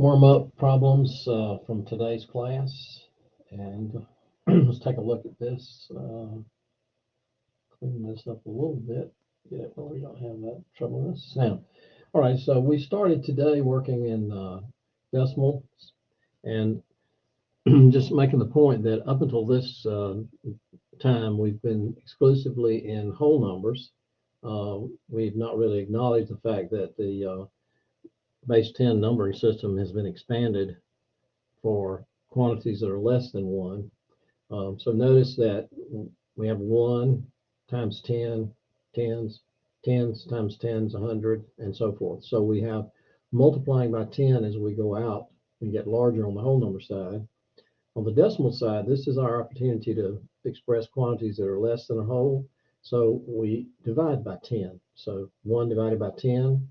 warm up problems from today's class, and let's take a look at this. Clean this up a little bit, get it where we don't have that trouble with this. Now, all right, so we started today working in decimals, and just making the point that up until this time, we've been exclusively in whole numbers. We've not really acknowledged the fact that the base 10 numbering system has been expanded for quantities that are less than 1. So notice that we have 1 times 10, tens, tens times tens, 100, and so forth. So we have multiplying by 10 as we go out and get larger on the whole number side. On the decimal side, this is our opportunity to express quantities that are less than a whole. So we divide by 10. So 1 divided by 10,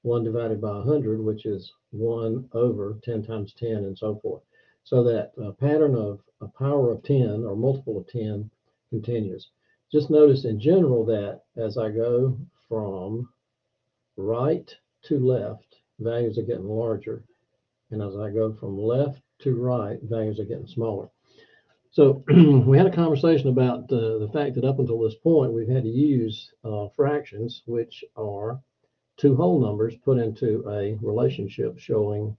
1 divided by 100, which is 1 over 10 times 10, and so forth. So that pattern of a power of 10 or multiple of 10 continues. Just notice in general that as I go from right to left, values are getting larger. And as I go from left to right, values are getting smaller. So we had a conversation about the fact that up until this point, we've had to use fractions, which are two whole numbers put into a relationship showing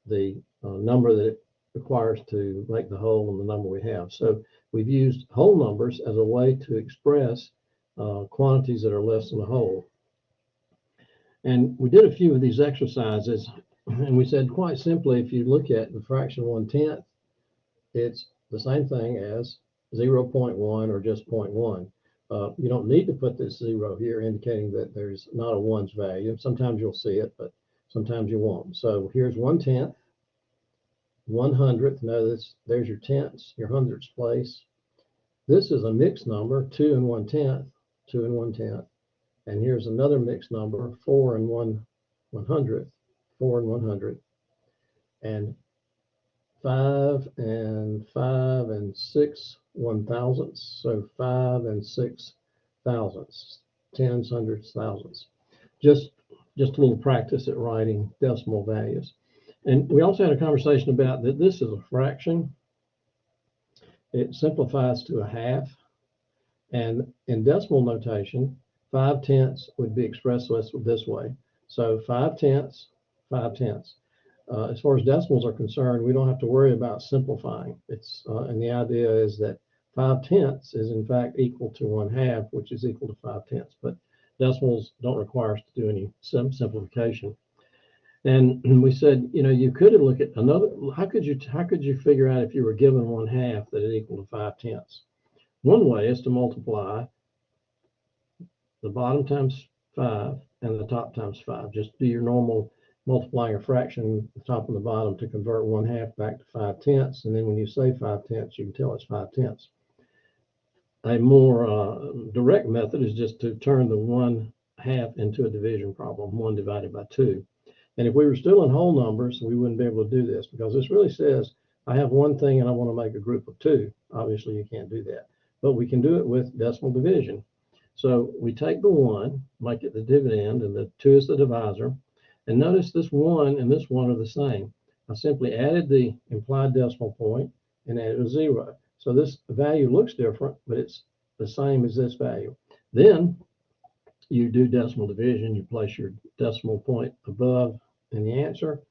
the number that it requires to make the whole and the number we have. So we've used whole numbers as a way to express quantities that are less than a whole. And we did a few of these exercises, and we said quite simply, if you look at the fraction 1/10, it's the same thing as 0.1 or just 0.1. You don't need to put this 0 here, indicating that there's not a 1's value. Sometimes you'll see it, but sometimes you won't. So here's 1/10, 1/100th. Notice there's your tenths, your hundredths place. This is a mixed number, 2 and 1/10, 2 and 1/10. And here's another mixed number, 4 and 1/100th, 4 and 100th. And 5 and 6 1,000ths, so 5 and 6 thousandths, tens, hundreds, thousandths. Just a little practice at writing decimal values. And we also had a conversation about that this is a fraction. It simplifies to a half. And in decimal notation, 5/10 would be expressed this way. So 5/10, 5/10. As far as decimals are concerned, we don't have to worry about simplifying. And the idea is that 5/10 is in fact equal to 1/2, which is equal to 5/10. But decimals don't require us to do any simplification. And we said, you could look at another. How could you figure out if you were given 1/2 that it equal to 5/10? One way is to multiply the bottom times 5 and the top times 5. Just do your normal multiplying a fraction, the top and the bottom, to convert 1/2 back to 5/10. And then when you say 5/10, you can tell it's 5/10. A more direct method is just to turn the 1/2 into a division problem, 1 divided by 2. And if we were still in whole numbers, we wouldn't be able to do this, because this really says I have one thing and I want to make a group of 2. Obviously, you can't do that, but we can do it with decimal division. So we take the 1, make it the dividend, and the 2 is the divisor. And notice this 1 and this 1 are the same. I simply added the implied decimal point and added a 0. So this value looks different, but it's the same as this value. Then you do decimal division. You place your decimal point above in the answer.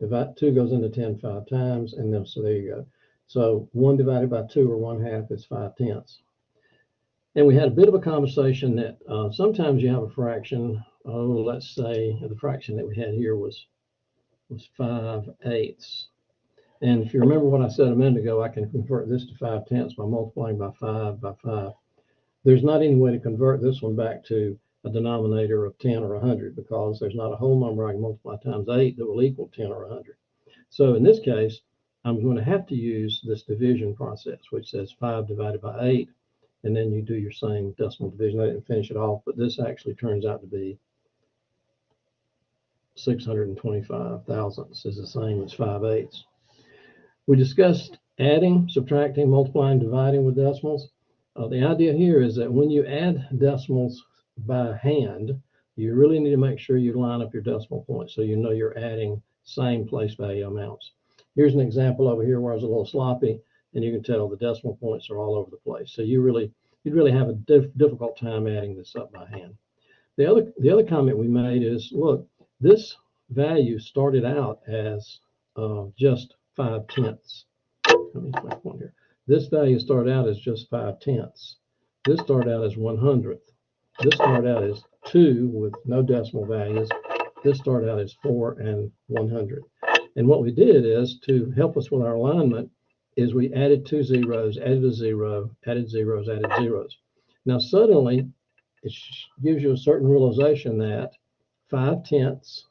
Divide 2 goes into 10 5 times, and then so there you go. So 1 divided by 2, or 1/2, is 5/10. And we had a bit of a conversation that sometimes you have a fraction. Let's say the fraction that we had here was 5/8. And if you remember what I said a minute ago, I can convert this to 5/10 by multiplying by 5 by 5. There's not any way to convert this one back to a denominator of 10 or 100, because there's not a whole number I can multiply times 8 that will equal 10 or 100. So in this case, I'm going to have to use this division process, which says 5 divided by 8, and then you do your same decimal division. I didn't finish it off, but this actually turns out to be 625 thousandths, is the same as 5/8. We discussed adding, subtracting, multiplying, dividing with decimals. The idea here is that when you add decimals by hand, you really need to make sure you line up your decimal points so you know you're adding same place value amounts. Here's an example over here where I was a little sloppy, and you can tell the decimal points are all over the place. So you'd really have a difficult time adding this up by hand. The other comment we made is, look, this value started out as just 5/10. Let me click one here. This value started out as just 5/10. This started out as 100th. This started out as 2 with no decimal values. This started out as 4 and 100. And what we did is, to help us with our alignment, is we added 2 zeros, added a 0, added zeros, added zeros. Now suddenly it gives you a certain realization that 5/10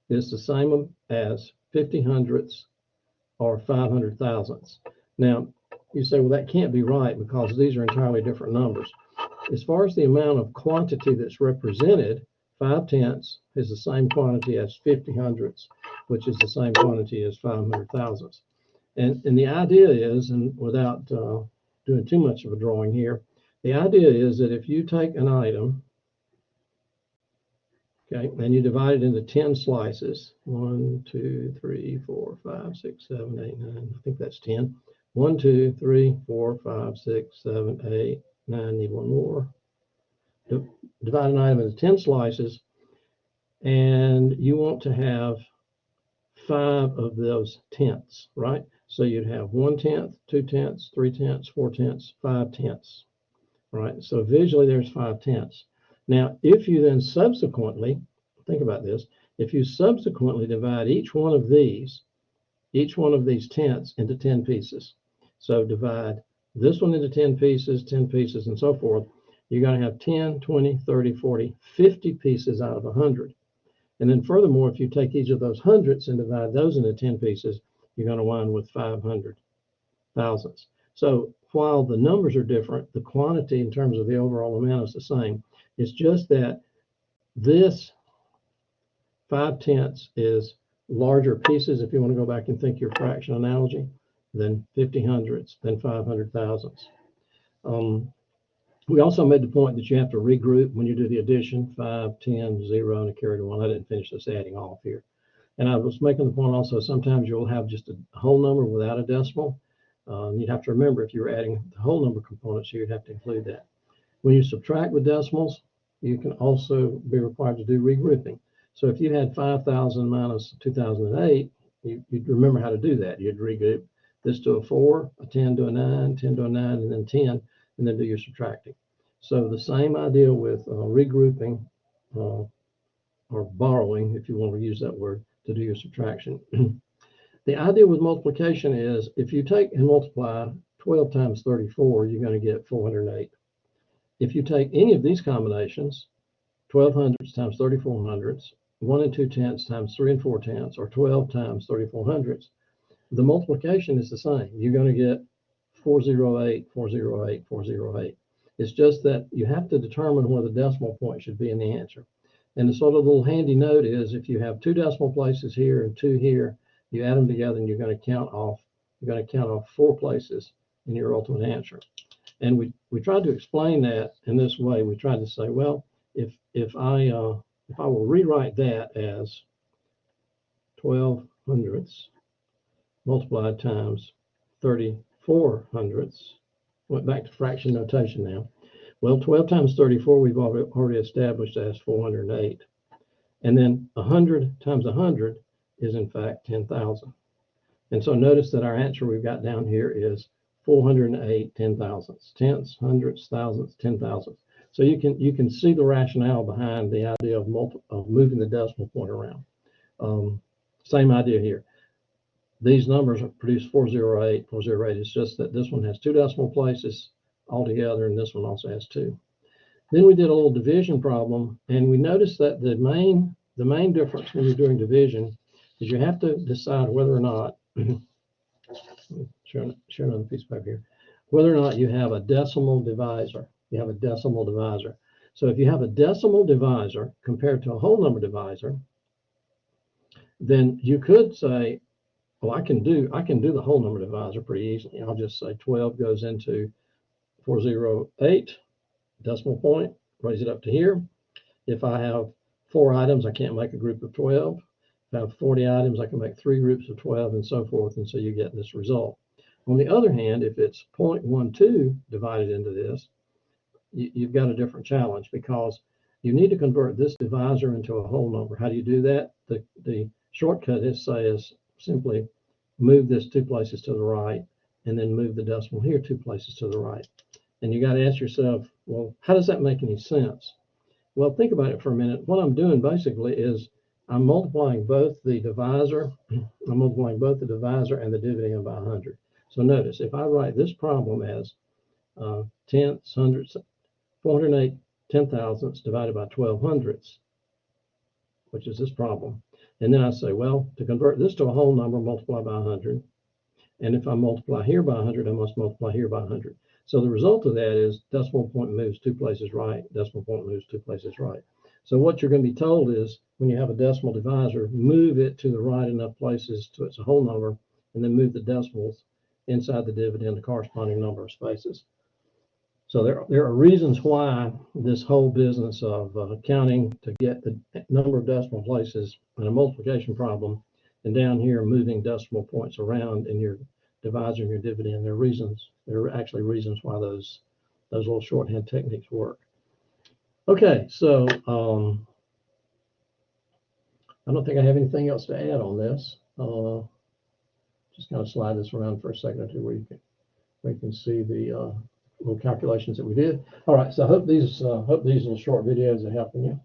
is the same as 50 hundredths or 500 thousandths. Now you say, well, that can't be right because these are entirely different numbers. As far as the amount of quantity that's represented, 5/10 is the same quantity as 50 hundredths, which is the same quantity as 500 thousandths. And the idea is, and without doing too much of a drawing here, the idea is that if you take an item, okay, and you divide it into 10 slices, 1, 2, 3, 4, 5, 6, 7, 8, 9, I think that's 10. 1, 2, 3, 4, 5, 6, 7, 8, 9, need one more. Divide an item into 10 slices, and you want to have 5 of those tenths, right? So you'd have 1/10, 2/10, 3/10, 4/10, 5/10, right? So visually there's 5/10. Now, if you then subsequently, think about this, if you subsequently divide each one of these tenths into 10 pieces, so divide this one into 10 pieces, and so forth, you're going to have 10, 20, 30, 40, 50 pieces out of 100. And then furthermore, if you take each of those hundredths and divide those into 10 pieces, you're going to wind with 500 thousandths. So while the numbers are different, the quantity in terms of the overall amount is the same. It's just that this 5/10 is larger pieces, if you want to go back and think your fraction analogy, than 50 hundredths, than 500 thousandths. We also made the point that you have to regroup when you do the addition, 5, 10, 0, and a carry to 1. I didn't finish this adding off here. And I was making the point also, sometimes you'll have just a whole number without a decimal. You'd have to remember, if you're adding the whole number components, you'd have to include that. When you subtract with decimals, you can also be required to do regrouping. So if you had 5,000 minus 2008, you'd remember how to do that. You'd regroup this to a 4, a 10 to a 9, 10 to a 9, and then 10, and then do your subtracting. So the same idea with regrouping or borrowing, if you want to use that word, to do your subtraction. The idea with multiplication is, if you take and multiply 12 times 34, you're going to get 408. If you take any of these combinations, 12 hundredths times 34 hundredths, 1 and 2 tenths times 3 and 4 tenths, or 12 times 34 hundredths, the multiplication is the same. You're going to get 408, 408, 408. It's just that you have to determine where the decimal point should be in the answer. And the sort of little handy note is, if you have 2 decimal places here and 2 here, you add them together and you're going to count off 4 places in your ultimate answer. And we tried to explain that in this way. We tried to say, well, if I will rewrite that as 12 hundredths multiplied times 34 hundredths, went back to fraction notation now. Well, 12 times 34 we've already established as 408. And then 100 times 100 is in fact 10,000. And so notice that our answer we've got down here is 408 10,000ths, tenths, hundredths, thousandths, 10,000ths. So you can see the rationale behind the idea of moving the decimal point around. Same idea here. These numbers produce 408, 408. It's just that this one has 2 decimal places altogether, and this one also has 2. Then we did a little division problem, and we noticed that the main difference when you're doing division is you have to decide whether or not share another piece of paper here, whether or not you have a decimal divisor. You have a decimal divisor. So if you have a decimal divisor compared to a whole number divisor, then you could say, well, I can do the whole number divisor pretty easily. I'll just say 12 goes into 408 decimal point, raise it up to here. If I have 4 items, I can't make a group of 12. If I have 40 items, I can make 3 groups of 12 and so forth, and so you get this result. On the other hand, if it's 0.12 divided into this, you've got a different challenge, because you need to convert this divisor into a whole number. How do you do that? The shortcut is simply move this 2 places to the right, and then move the decimal here 2 places to the right. And you got to ask yourself, well, how does that make any sense? Well, think about it for a minute. What I'm doing basically is I'm multiplying both the divisor, and the dividend by 100. So notice, if I write this problem as tenths, hundredths, 408 10,000ths divided by 12 hundredths, which is this problem, and then I say, well, to convert this to a whole number, multiply by 100. And if I multiply here by 100, I must multiply here by 100. So the result of that is decimal point moves 2 places right, decimal point moves 2 places right. So what you're going to be told is, when you have a decimal divisor, move it to the right enough places to it's a whole number, and then move the decimals inside the dividend the corresponding number of spaces. So there are reasons why this whole business of counting to get the number of decimal places in a multiplication problem, and down here moving decimal points around in your divisor and your dividend, there are actually reasons why those little shorthand techniques work. Okay, so I don't think I have anything else to add on this. Just kind of slide this around for a second or two where you can see the little calculations that we did. All right, so I hope these little short videos are helping you.